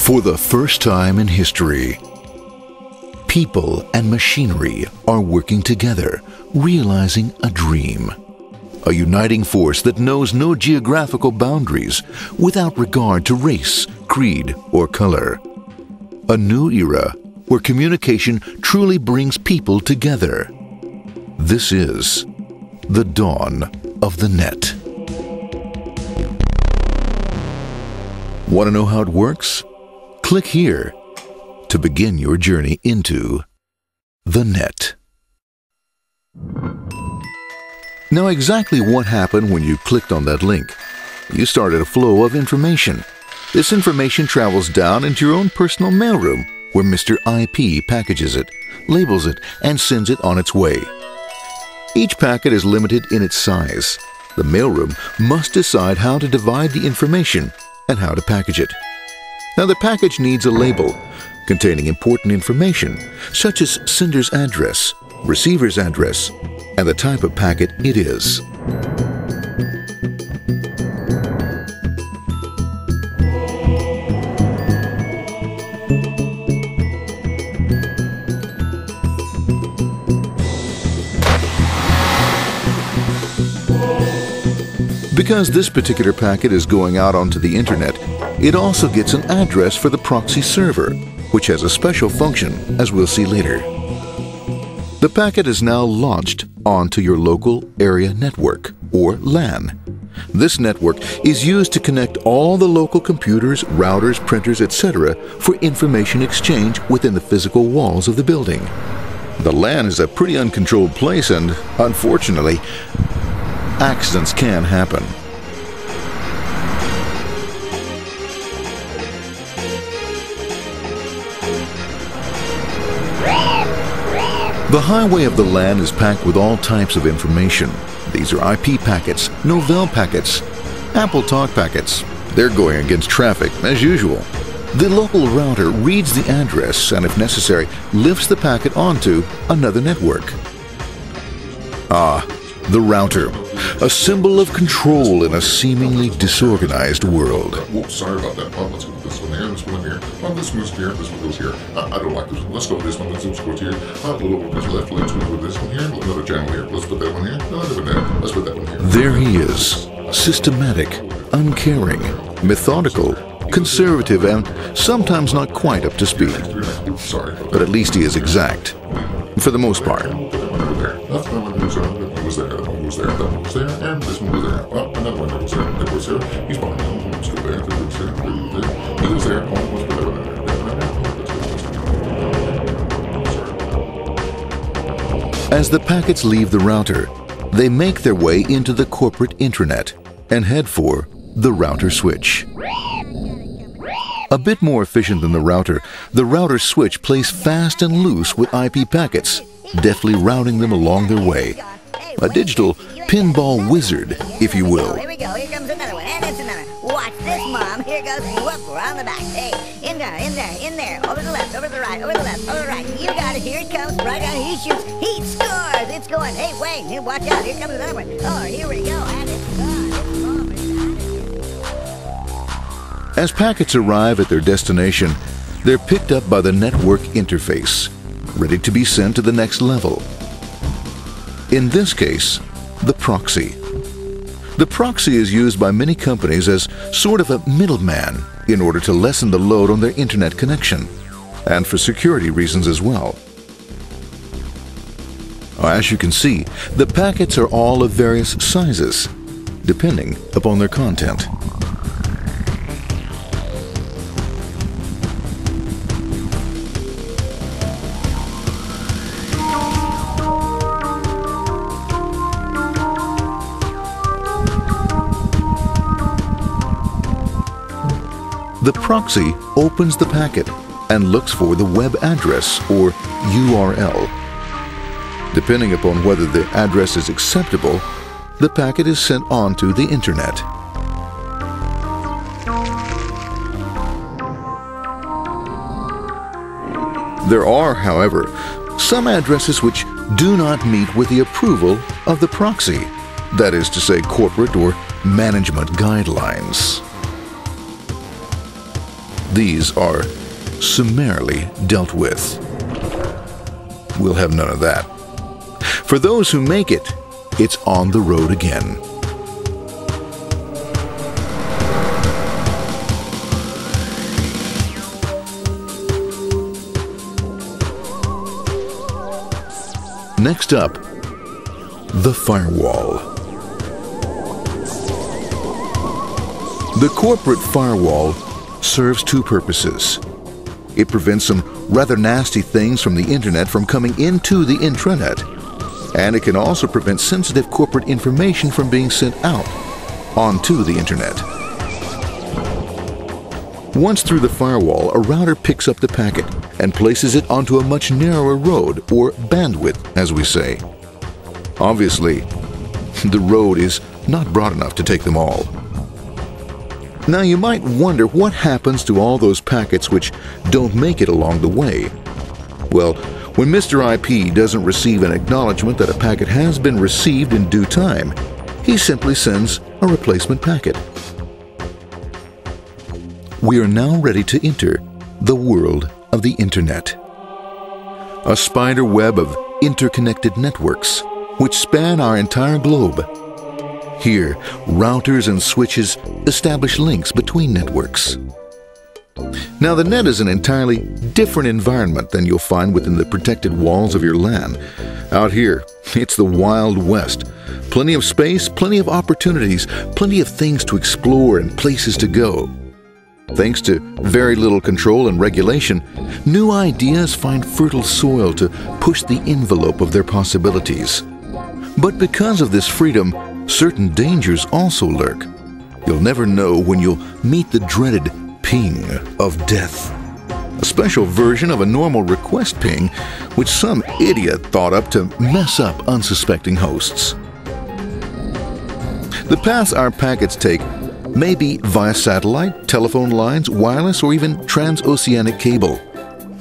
For the first time in history, people and machinery are working together, realizing a dream. A uniting force that knows no geographical boundaries without regard to race, creed, or color. A new era where communication truly brings people together. This is the dawn of the net. Want to know how it works? Click here to begin your journey into the net. Now, exactly what happened when you clicked on that link? You started a flow of information. This information travels down into your own personal mailroom, where Mr. IP packages it, labels it, and sends it on its way. Each packet is limited in its size. The mailroom must decide how to divide the information and how to package it. Now, the package needs a label containing important information, such as sender's address, receiver's address, and the type of packet it is. Because this particular packet is going out onto the internet, it also gets an address for the proxy server, which has a special function, as we'll see later. The packet is now launched onto your local area network, or LAN. This network is used to connect all the local computers, routers, printers, etc. for information exchange within the physical walls of the building. The LAN is a pretty uncontrolled place, and unfortunately, accidents can happen. The highway of the LAN is packed with all types of information. These are IP packets, Novell packets, Apple Talk packets. They're going against traffic, as usual. The local router reads the address and, if necessary, lifts the packet onto another network. The router, a symbol of control in a seemingly disorganized world. Whoops, sorry about that. Let's go with this one here, this one here. This one goes here, this one goes here. I don't like this one. Let's go with this one. Let's go here. A little bit left. Let's go with this one here. Another channel here. Let's put that one here. Another one there. Let's put that one here. There he is, systematic, uncaring, methodical, conservative, and sometimes not quite up to speed. Sorry. But at least he is exact, for the most part. That's the one that was there, that one was there, that one was there, and this one was there. Oh, another one that was there, that was there. He's behind that one, still there, that was there, he was there, oh, let's put that one there. As the packets leave the router, they make their way into the corporate intranet and head for the router switch. A bit more efficient than the router switch plays fast and loose with IP packets, deftly routing them along their way. A digital pinball wizard, if you will. Here we go. Here comes another one, and it's another. Watch this, Mom. Here goes. Whoop, we're on the back. Hey, in there, in there, in there. Over the left, over the right, over the left, over the right. You got it. Here it comes. Right on. He shoots. He scores. It's going. Hey, Wayne, here, watch out. Here comes another one. Oh, here we go. And it's gone. It's gone. As packets arrive at their destination, they're picked up by the network interface, ready to be sent to the next level. In this case, the proxy. The proxy is used by many companies as sort of a middleman in order to lessen the load on their internet connection, and for security reasons as well. As you can see, the packets are all of various sizes, depending upon their content. The proxy opens the packet and looks for the web address, or URL. Depending upon whether the address is acceptable, the packet is sent on to the internet. There are, however, some addresses which do not meet with the approval of the proxy, that is to say, corporate or management guidelines. these are summarily dealt with. We'll have none of that. For those who make it, it's on the road again. Next up, the firewall. The corporate firewall serves two purposes. It prevents some rather nasty things from the internet from coming into the intranet, and it can also prevent sensitive corporate information from being sent out onto the internet. Once through the firewall, a router picks up the packet and places it onto a much narrower road, or bandwidth, as we say. Obviously, the road is not broad enough to take them all. Now you might wonder what happens to all those packets which don't make it along the way. Well, when Mr. IP doesn't receive an acknowledgement that a packet has been received in due time, he simply sends a replacement packet. We are now ready to enter the world of the Internet. A spider web of interconnected networks which span our entire globe. Here, routers and switches establish links between networks. Now, the net is an entirely different environment than you'll find within the protected walls of your LAN. Out here, it's the Wild West. Plenty of space, plenty of opportunities, plenty of things to explore and places to go. Thanks to very little control and regulation, new ideas find fertile soil to push the envelope of their possibilities. But because of this freedom, certain dangers also lurk. You'll never know when you'll meet the dreaded ping of death. A special version of a normal request ping, which some idiot thought up to mess up unsuspecting hosts. The paths our packets take may be via satellite, telephone lines, wireless, or even transoceanic cable.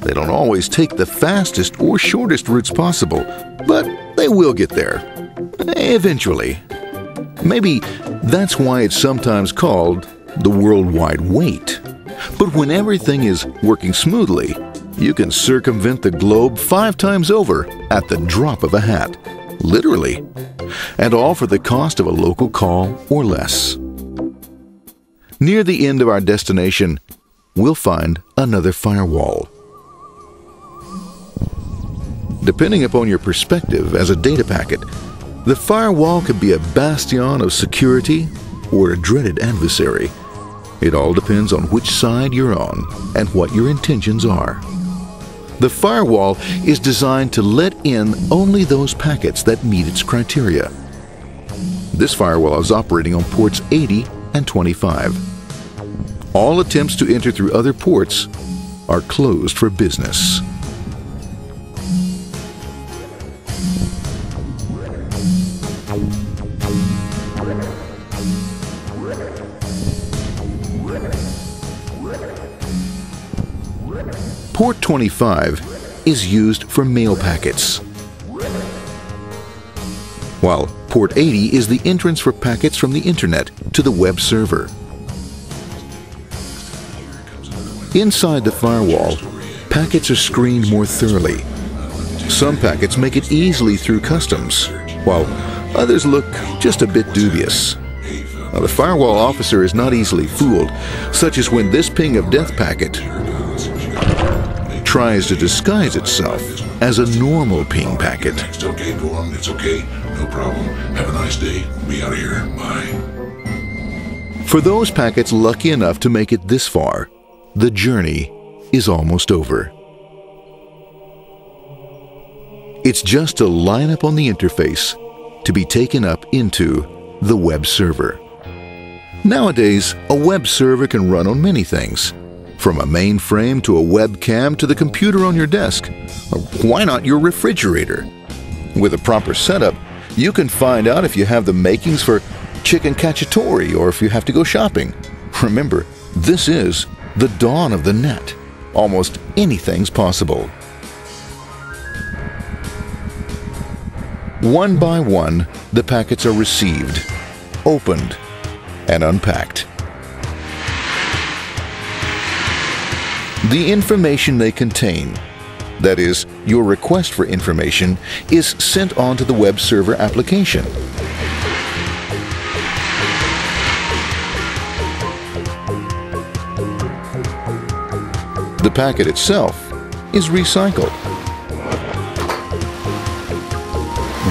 They don't always take the fastest or shortest routes possible, but they will get there. Eventually. Maybe that's why it's sometimes called the worldwide wait. But when everything is working smoothly, you can circumvent the globe 5 times over at the drop of a hat. Literally. And all for the cost of a local call or less. Near the end of our destination, we'll find another firewall. Depending upon your perspective as a data packet, the firewall could be a bastion of security or a dreaded adversary. It all depends on which side you're on and what your intentions are. The firewall is designed to let in only those packets that meet its criteria. This firewall is operating on ports 80 and 25. All attempts to enter through other ports are closed for business. Port 25 is used for mail packets, while Port 80 is the entrance for packets from the Internet to the web server. Inside the firewall, packets are screened more thoroughly. Some packets make it easily through customs, while others look just a bit dubious. Now, the firewall officer is not easily fooled, such as when this ping of death packet tries to disguise itself as a normal ping packet. It's okay, go on, it's okay, no problem. Have a nice day, be out of here, bye. For those packets lucky enough to make it this far, the journey is almost over. It's just a line up on the interface to be taken up into the web server. Nowadays, a web server can run on many things, from a mainframe to a webcam to the computer on your desk, or why not your refrigerator? With a proper setup, you can find out if you have the makings for chicken cacciatore or if you have to go shopping. Remember, this is the dawn of the net. Almost anything's possible. One by one, the packets are received, opened, and unpacked. The information they contain, that is, your request for information, is sent on to the web server application. The packet itself is recycled,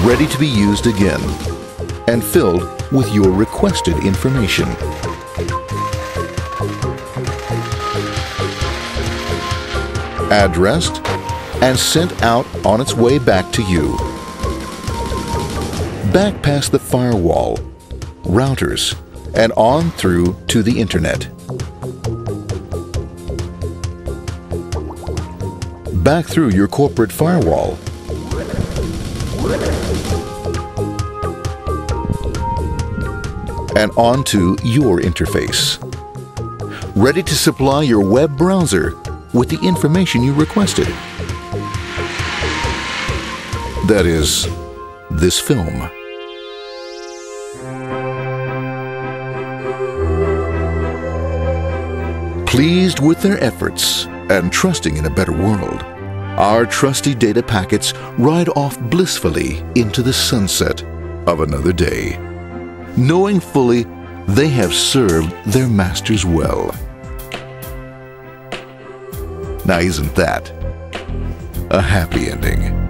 ready to be used again, and filled with your requested information. Addressed and sent out on its way back to you. Back past the firewall, routers, and on through to the internet. Back through your corporate firewall. And onto your interface. Ready to supply your web browser with the information you requested. That is, this film. Pleased with their efforts and trusting in a better world, our trusty data packets ride off blissfully into the sunset of another day, knowing fully they have served their masters well. Now, isn't that a happy ending?